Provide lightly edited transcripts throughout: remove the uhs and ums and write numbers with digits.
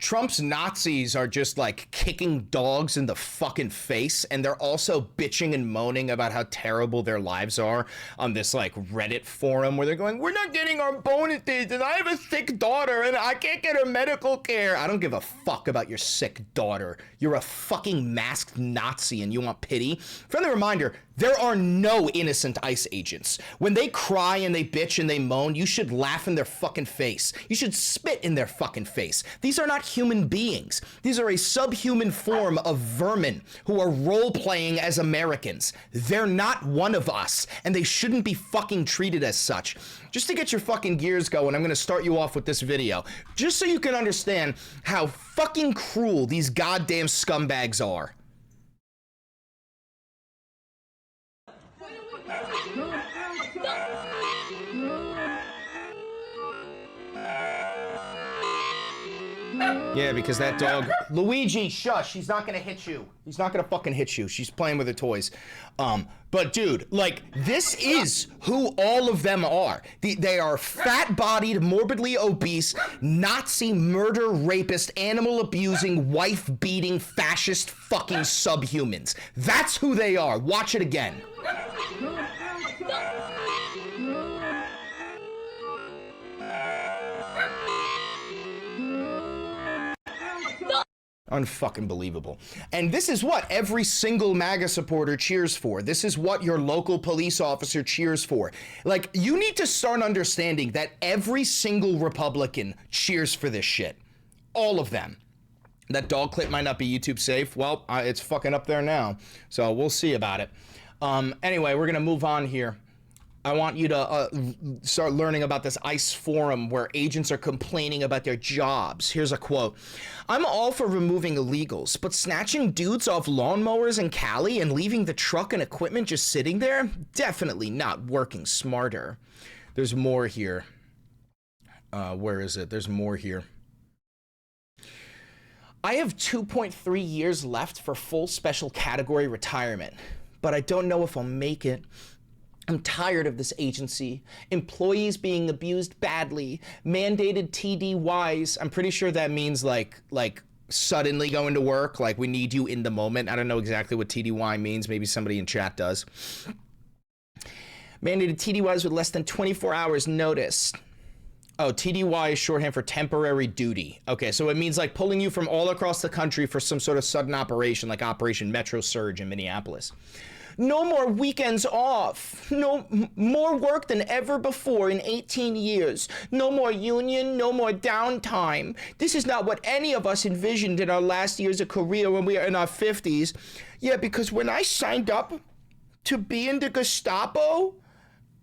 Trump's Nazis are just like kicking dogs in the fucking face, and they're also bitching and moaning about how terrible their lives are on this like Reddit forum where they're going, we're not getting our bonuses and I have a sick daughter and I can't get her medical care. I don't give a fuck about your sick daughter. You're a fucking masked Nazi and you want pity. Friendly reminder, there are no innocent ICE agents. When they cry and they bitch and they moan, you should laugh in their fucking face. You should spit in their fucking face. These are not human beings. These are a subhuman form of vermin who are role-playing as Americans. They're not one of us, and they shouldn't be fucking treated as such. Just to get your fucking gears going, I'm gonna start you off with this video, just so you can understand how fucking cruel these goddamn scumbags are. Yeah, because that dog, Luigi, shush, he's not gonna hit you. He's not gonna fucking hit you. She's playing with her toys. But dude, like, this is who all of them are. They are fat-bodied, morbidly obese, Nazi murder, rapist, animal-abusing, wife-beating, fascist fucking subhumans. That's who they are. Watch it again. Unfucking believable. And this is what every single MAGA supporter cheers for. This is what your local police officer cheers for. Like, you need to start understanding that every single Republican cheers for this shit. All of them. That dog clip might not be YouTube safe. Well, it's fucking up there now. So we'll see about it. Anyway, we're gonna move on here. I want you to start learning about this ICE forum where agents are complaining about their jobs. Here's a quote. I'm all for removing illegals, but snatching dudes off lawnmowers in Cali and leaving the truck and equipment just sitting there? Definitely not working smarter. There's more here. Where is it? There's more here. I have 2.3 years left for full special category retirement, but I don't know if I'll make it. I'm tired of this agency, employees being abused badly, mandated TDYs. I'm pretty sure that means like suddenly going to work, like we need you in the moment. I don't know exactly what TDY means. Maybe somebody in chat does. Mandated TDYs with less than 24 hours notice. Oh, TDY is shorthand for temporary duty. Okay, so it means like pulling you from all across the country for some sort of sudden operation, like Operation Metro Surge in Minneapolis. No more weekends off. No more work than ever before in 18 years. No more union, no more downtime. This is not what any of us envisioned in our last years of career when we are in our 50s. Yeah, because when I signed up to be in the Gestapo,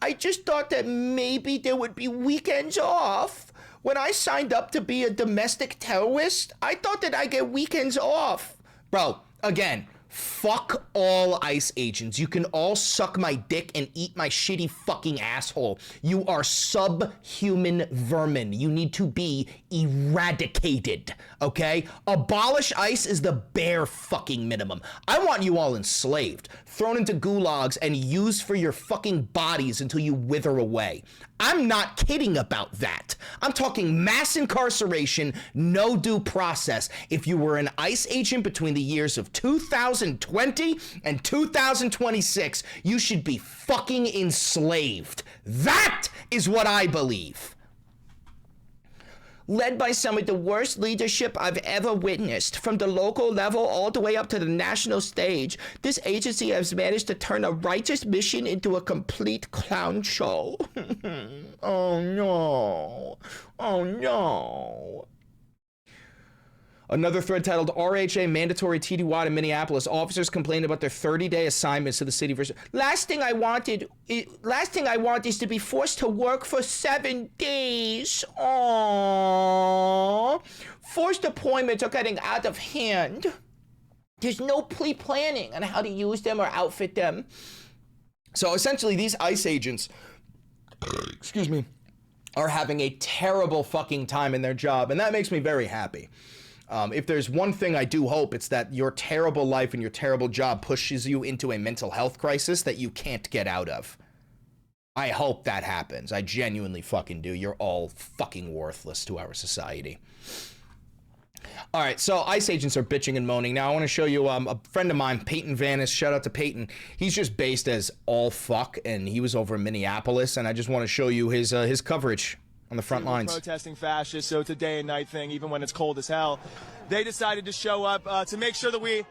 I just thought that maybe there would be weekends off. When I signed up to be a domestic terrorist, I thought that I'd get weekends off. Bro, again, fuck all ICE agents. You can all suck my dick and eat my shitty fucking asshole. You are subhuman vermin. You need to be eradicated, okay? Abolish ICE is the bare fucking minimum. I want you all enslaved, thrown into gulags, and used for your fucking bodies until you wither away. I'm not kidding about that. I'm talking mass incarceration, no due process. If you were an ICE agent between the years of 2020 and 2026, you should be fucking enslaved. That is what I believe. Led by some of the worst leadership I've ever witnessed, from the local level all the way up to the national stage, this agency has managed to turn a righteous mission into a complete clown show. Oh no. Oh no. Another thread titled RHA mandatory TDY to Minneapolis. Officers complained about their 30-day assignments to the city. Last thing I want is to be forced to work for 7 days. Aww. Forced deployments are getting out of hand. There's no pre-planning on how to use them or outfit them. So essentially, these ICE agents, excuse me, are having a terrible fucking time in their job, and that makes me very happy. If there's one thing I do hope, it's that your terrible life and your terrible job pushes you into a mental health crisis that you can't get out of. I hope that happens. I genuinely fucking do. You're all fucking worthless to our society. All right, so ICE agents are bitching and moaning. Now I want to show you a friend of mine, Peyton Vanis. Shout out to Peyton. He's just based as all fuck, and he was over in Minneapolis, and I just want to show you his coverage on the front lines. Protesting fascists, so it's a day and night thing, even when it's cold as hell. They decided to show up to make sure that we...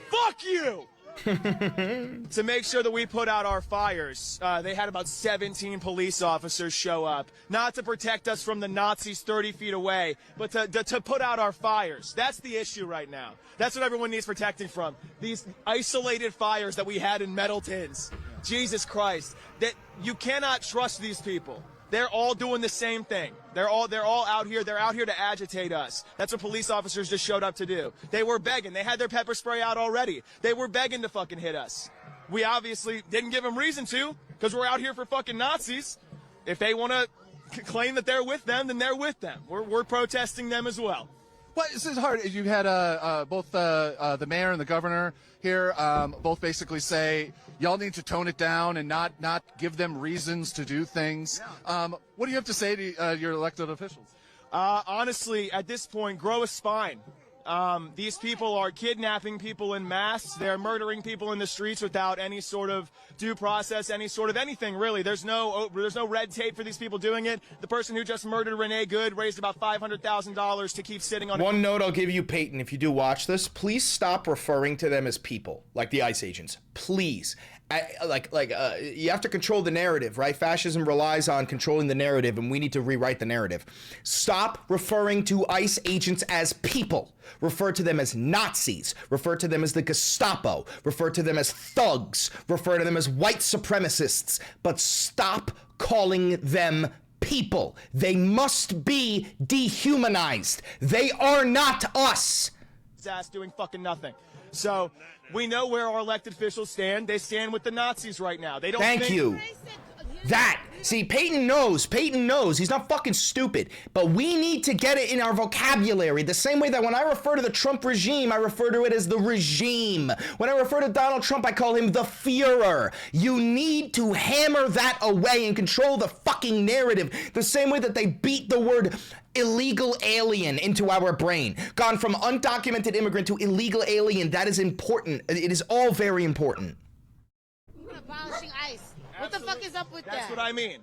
Fuck you! To make sure that we put out our fires. They had about 17 police officers show up, not to protect us from the Nazis 30 feet away, but to put out our fires. That's the issue right now. That's what everyone needs protecting from. These isolated fires that we had in metal tins. Jesus Christ. That you cannot trust these people. They're all doing the same thing. They're all out here. They're out here to agitate us. That's what police officers just showed up to do. They were begging. They had their pepper spray out already. They were begging to fucking hit us. We obviously didn't give them reason to, because we're out here for fucking Nazis. If they want to claim that they're with them, then they're with them. We're protesting them as well. Well, this is hard. You had both the mayor and the governor here both basically say y'all need to tone it down and not give them reasons to do things. What do you have to say to your elected officials? Honestly, at this point, grow a spine. These people are kidnapping people in mass. They're murdering people in the streets without any sort of due process, any sort of anything, really. There's no red tape for these people doing it. The person who just murdered Renee Good raised about $500,000 to keep sitting on... One note I'll give you, Peyton, if you do watch this, please stop referring to them as people, like the ICE agents. Please. You have to control the narrative, right? Fascism relies on controlling the narrative, and we need to rewrite the narrative. Stop referring to ICE agents as people. Refer to them as Nazis. Refer to them as the Gestapo. Refer to them as thugs. Refer to them as white supremacists. But stop calling them people. They must be dehumanized. They are not us. Ass doing fucking nothing. So we know where our elected officials stand. They stand with the Nazis right now. They don't. Thank you. That. See, Peyton knows. Peyton knows. He's not fucking stupid. But we need to get it in our vocabulary. The same way that when I refer to the Trump regime, I refer to it as the regime. When I refer to Donald Trump, I call him the Führer. You need to hammer that away and control the fucking narrative. The same way that they beat the word illegal alien into our brain. Gone from undocumented immigrant to illegal alien. That is important. It is all very important. We're abolishing ICE. What the fuck is up with that? That's what I mean.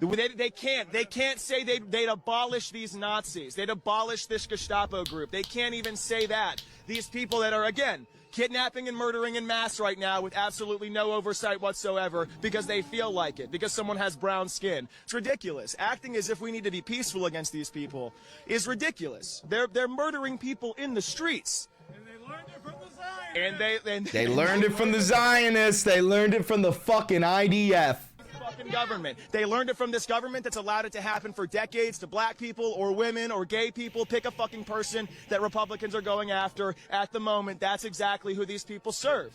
They can't say they'd abolish these Nazis. They'd abolish this Gestapo group. They can't even say that. These people that are, again, kidnapping and murdering in mass right now with absolutely no oversight whatsoever because they feel like it, because someone has brown skin. It's ridiculous. Acting as if we need to be peaceful against these people is ridiculous. They're murdering people in the streets. And they learned it from the Zionists. They learned it from the Zionists. They learned it from the fucking IDF. Fucking government. They learned it from this government that's allowed it to happen for decades to black people or women or gay people. Pick a fucking person that Republicans are going after at the moment. That's exactly who these people serve.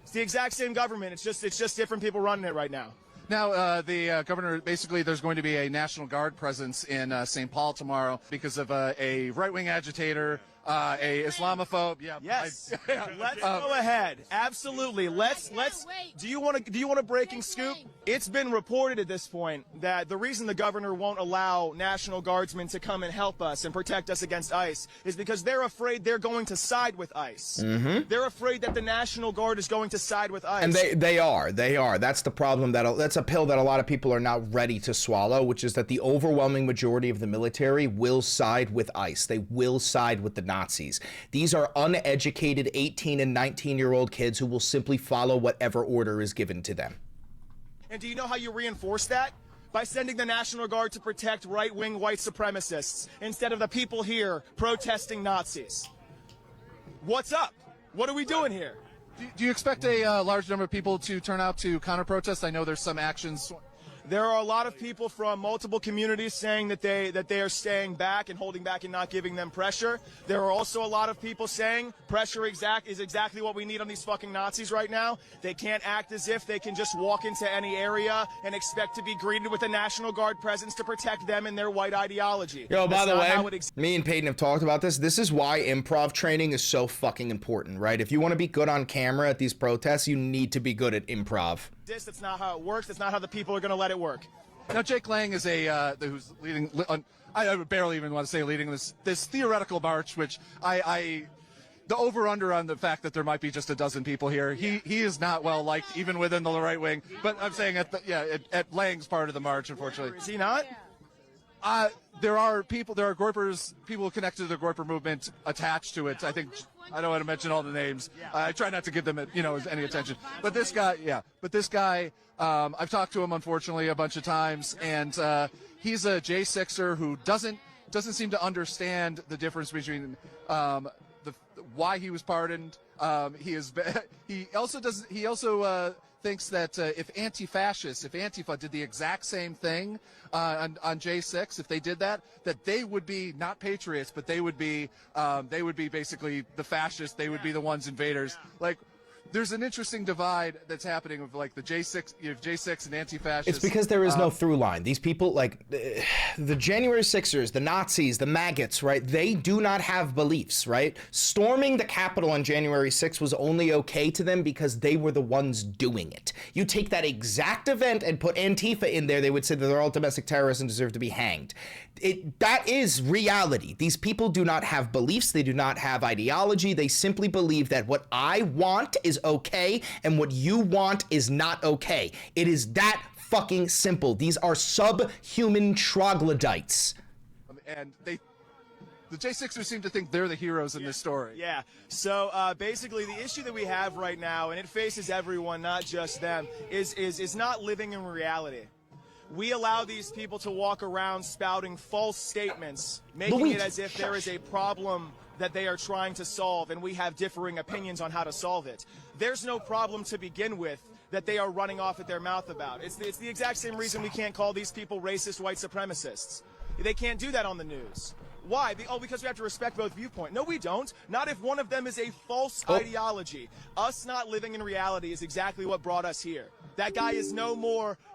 It's the exact same government. It's just different people running it right now. Now, the governor, basically, there's going to be a National Guard presence in St. Paul tomorrow because of a right-wing agitator, a Islamophobe. Yeah. Yes. Let's go ahead. Absolutely. Let's. Do you want a breaking scoop? It's been reported at this point that the reason the governor won't allow National Guardsmen to come and help us and protect us against ICE is because they're afraid they're going to side with ICE. Mm-hmm. They're afraid that the National Guard is going to side with ICE. And they are. That's the problem. That's a pill that a lot of people are not ready to swallow, which is that the overwhelming majority of the military will side with ICE. They will side with the Nazis. These are uneducated 18 and 19-year-old kids who will simply follow whatever order is given to them. And do you know how you reinforce that? By sending the National Guard to protect right-wing white supremacists instead of the people here protesting Nazis. What's up? What are we doing here? Do you expect a large number of people to turn out to counter-protest? I know there's some actions. There are a lot of people from multiple communities saying that they are staying back and holding back and not giving them pressure. There are also a lot of people saying pressure is exactly what we need on these fucking Nazis right now. They can't act as if they can just walk into any area and expect to be greeted with a National Guard presence to protect them and their white ideology. Yo, by the way, me and Peyton have talked about this. This is why improv training is so fucking important, right? If you want to be good on camera at these protests, you need to be good at improv. That's not how it works. That's not how the people are going to let it work. Now, Jake Lang is who's leading I barely even want to say leading this theoretical march, which the over-under on the fact that there might be just a dozen people here, he is not well liked even within the right wing. But I'm saying at Lang's part of the march, unfortunately. Is he not? There are Goipers, people connected to the Goiper movement attached to it. I think I don't want to mention all the names. I try not to give them any attention. But this guy, I've talked to him unfortunately a bunch of times, and he's a J6er who doesn't seem to understand the difference between why he was pardoned. He also thinks that if Antifa did the exact same thing on J6, if they did that they would be not patriots, but they would be basically the fascists. They would be the ones invaders. Like, there's an interesting divide that's happening with like the J6, you have J6 and anti-fascists. It's because there is no through line. These people, like the January 6ers, the Nazis, the maggots, right? They do not have beliefs, right? Storming the Capitol on January 6th was only okay to them because they were the ones doing it. You take that exact event and put Antifa in there, they would say that they're all domestic terrorists and deserve to be hanged. That is reality. These people do not have beliefs. They do not have ideology. They simply believe that what I want is okay and what you want is not okay. It is that fucking simple. These are subhuman troglodytes. And the J6ers seem to think they're the heroes in this story. Yeah. So basically, the issue that we have right now, and it faces everyone, not just them, is not living in reality. We allow these people to walk around spouting false statements, making it as if there is a problem that they are trying to solve, and we have differing opinions on how to solve it. There's no problem to begin with that they are running off at their mouth about. It's the exact same reason we can't call these people racist white supremacists. They can't do that on the news. Why? Because we have to respect both viewpoints. No, we don't. Not if one of them is a false ideology. Us not living in reality is exactly what brought us here. That guy is no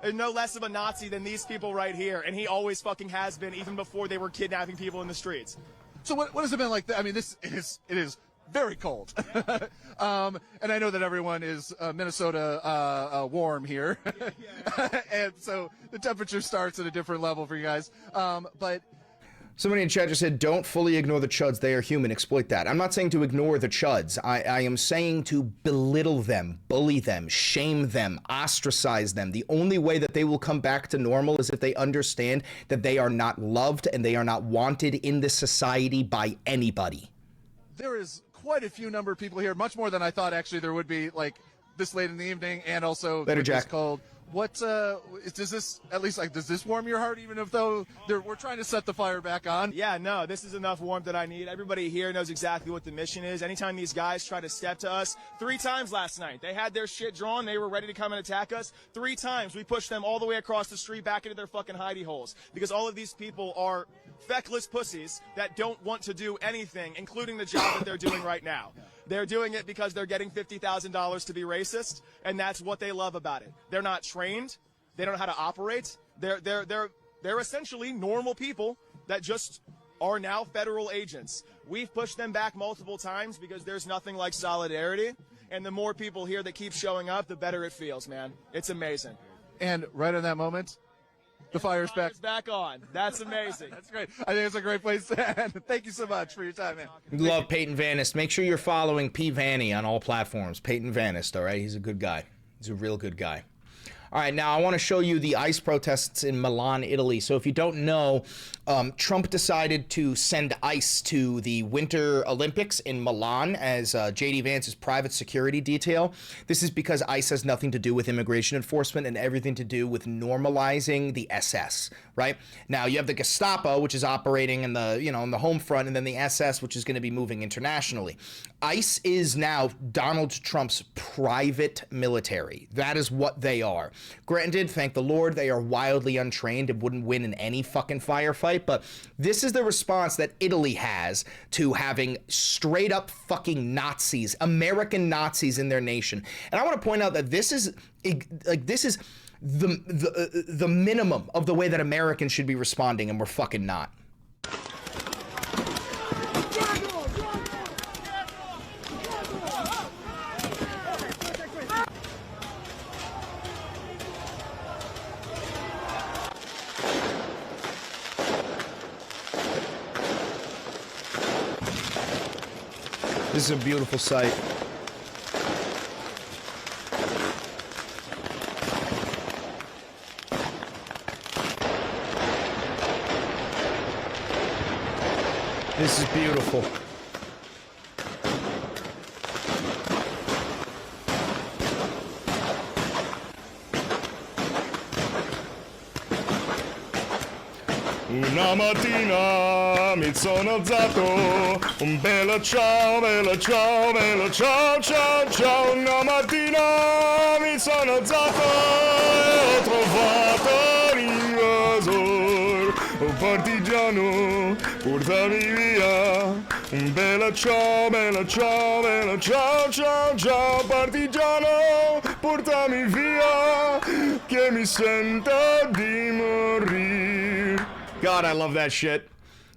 less of a Nazi than these people right here, and he always fucking has been, even before they were kidnapping people in the streets. So what has it been like? I mean, it is very cold, and I know that everyone is Minnesota warm here, and so the temperature starts at a different level for you guys. But somebody in chat just said, don't fully ignore the chuds. They are human. Exploit that. I'm not saying to ignore the chuds. I am saying to belittle them, bully them, shame them, ostracize them. The only way that they will come back to normal is if they understand that they are not loved and they are not wanted in this society by anybody. There is quite a few number of people here, much more than I thought actually there would be, like this late in the evening, and also Later, Jack. This cold. What does this warm your heart, even if though we're trying to set the fire back on? Yeah, no, this is enough warmth that I need. Everybody here knows exactly what the mission is. Anytime these guys try to step to us, 3 times last night, they had their shit drawn, they were ready to come and attack us. 3 times we pushed them all the way across the street back into their fucking hidey holes, because all of these people are feckless pussies that don't want to do anything, including the job that they're doing right now. They're doing it because they're getting $50,000 to be racist, and that's what they love about it. They're not trained. They don't know how to operate. They're essentially normal people that just are now federal agents. We've pushed them back multiple times because there's nothing like solidarity, and the more people here that keep showing up, the better it feels, man. It's amazing. And right in that moment, the fire's back on. That's amazing. That's great. I think it's a great place to end. Thank you so much for your time, man. Love Peyton Vanist. Make sure you're following P. Vanny on all platforms. Peyton Vanist, all right? He's a good guy. He's a real good guy. All right, now I want to show you the ICE protests in Milan, Italy. So if you don't know, Trump decided to send ICE to the Winter Olympics in Milan as J.D. Vance's private security detail. This is because ICE has nothing to do with immigration enforcement and everything to do with normalizing the SS, right? Now you have the Gestapo, which is operating in the, in the home front, and then the SS, which is going to be moving internationally. ICE is now Donald Trump's private military. That is what they are. Granted, thank the Lord, they are wildly untrained and wouldn't win in any fucking firefight, but this is the response that Italy has to having straight up fucking Nazis, American Nazis in their nation. And I want to point out that this is the minimum of the way that Americans should be responding, and we're fucking not. This is a beautiful sight. This is beautiful. Una mattina mi sono alzato, un bella ciao, ciao, ciao, ciao. Una mattina mi sono alzato e ho trovato l'invasor, un partigiano, portami via. Un bella ciao, ciao, ciao, ciao, partigiano, portami via, che mi sento di morire. God, I love that shit.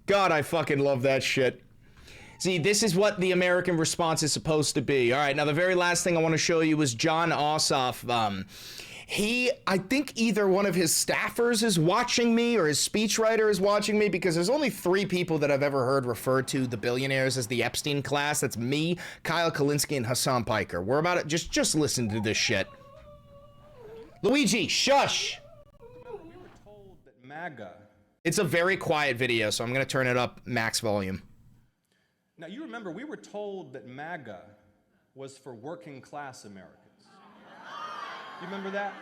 God, I fucking love that shit. See, this is what the American response is supposed to be. All right, now the very last thing I want to show you is John Ossoff. I think either one of his staffers is watching me or his speechwriter is watching me, because there's only 3 people that I've ever heard refer to the billionaires as the Epstein class. That's me, Kyle Kalinske, and Hassan Piker. We're about it. Just listen to this shit. Luigi, shush. We were told that MAGA. It's a very quiet video, so I'm going to turn it up max volume. Now, you remember, we were told that MAGA was for working class Americans. You remember that?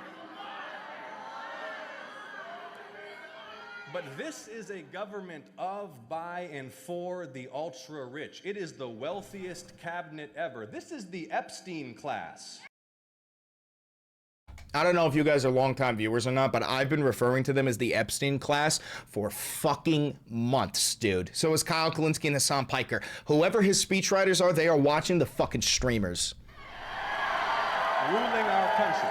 But this is a government of, by, and for the ultra-rich. It is the wealthiest cabinet ever. This is the Epstein class. I don't know if you guys are longtime viewers or not, but I've been referring to them as the Epstein class for fucking months, dude. So is Kyle Kalinske and Hassan Piker. Whoever his speechwriters are, they are watching the fucking streamers. Ruling our country.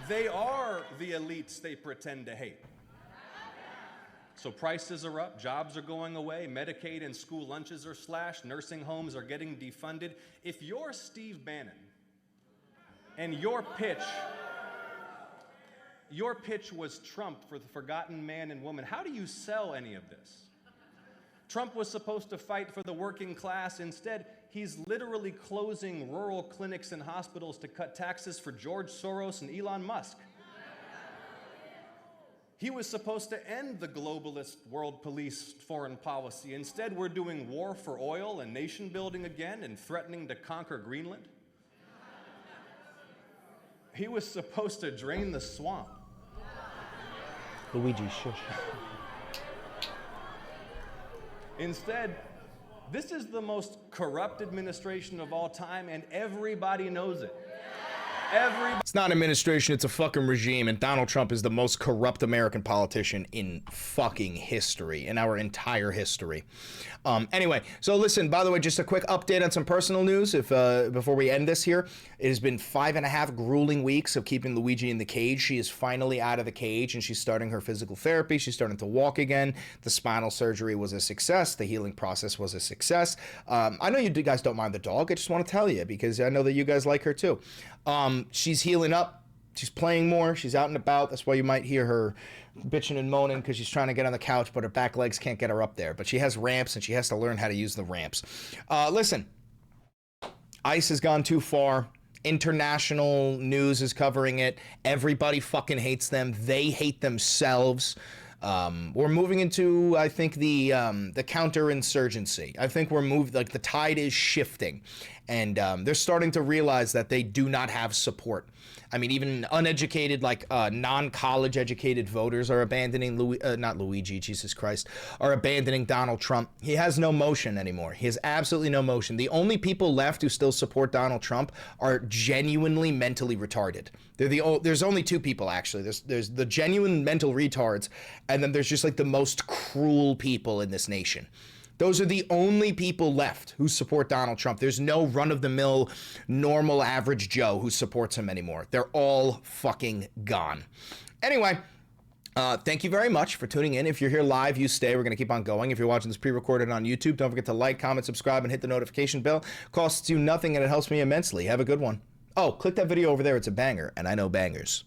They are the elites they pretend to hate. So prices are up, jobs are going away, Medicaid and school lunches are slashed, nursing homes are getting defunded. If you're Steve Bannon and your pitch was Trump for the forgotten man and woman, how do you sell any of this? Trump was supposed to fight for the working class. Instead, he's literally closing rural clinics and hospitals to cut taxes for George Soros and Elon Musk. He was supposed to end the globalist world police foreign policy. Instead, we're doing war for oil and nation building again and threatening to conquer Greenland. He was supposed to drain the swamp. Luigi, shush. Instead, this is the most corrupt administration of all time, and everybody knows it. It's not administration, it's a fucking regime, and Donald Trump is the most corrupt American politician in fucking history, in our entire history. Anyway, so listen, by the way, just a quick update on some personal news before we end this here. It has been 5.5 grueling weeks of keeping Luigi in the cage. She is finally out of the cage, and she's starting her physical therapy. She's starting to walk again. The spinal surgery was a success. The healing process was a success. I know you guys don't mind the dog. I just want to tell you, because I know that you guys like her too. She's healing up. She's playing more. She's out and about. That's why you might hear her bitching and moaning, because she's trying to get on the couch, but her back legs can't get her up there. But she has ramps, and she has to learn how to use the ramps. Listen, ICE has gone too far. International news is covering it. Everybody fucking hates them. They hate themselves. We're moving into, I think, the counterinsurgency. I think the tide is shifting, and they're starting to realize that they do not have support. I mean, even uneducated, non-college educated voters are abandoning are abandoning Donald Trump. He has no motion anymore. He has absolutely no motion. The only people left who still support Donald Trump are genuinely mentally retarded. There's only 2 people, actually. There's the genuine mental retards, and then there's just like the most cruel people in this nation. Those are the only people left who support Donald Trump. There's no run-of-the-mill, normal, average Joe who supports him anymore. They're all fucking gone. Anyway, thank you very much for tuning in. If you're here live, you stay. We're going to keep on going. If you're watching this pre-recorded on YouTube, don't forget to like, comment, subscribe, and hit the notification bell. Costs you nothing, and it helps me immensely. Have a good one. Oh, click that video over there. It's a banger, and I know bangers.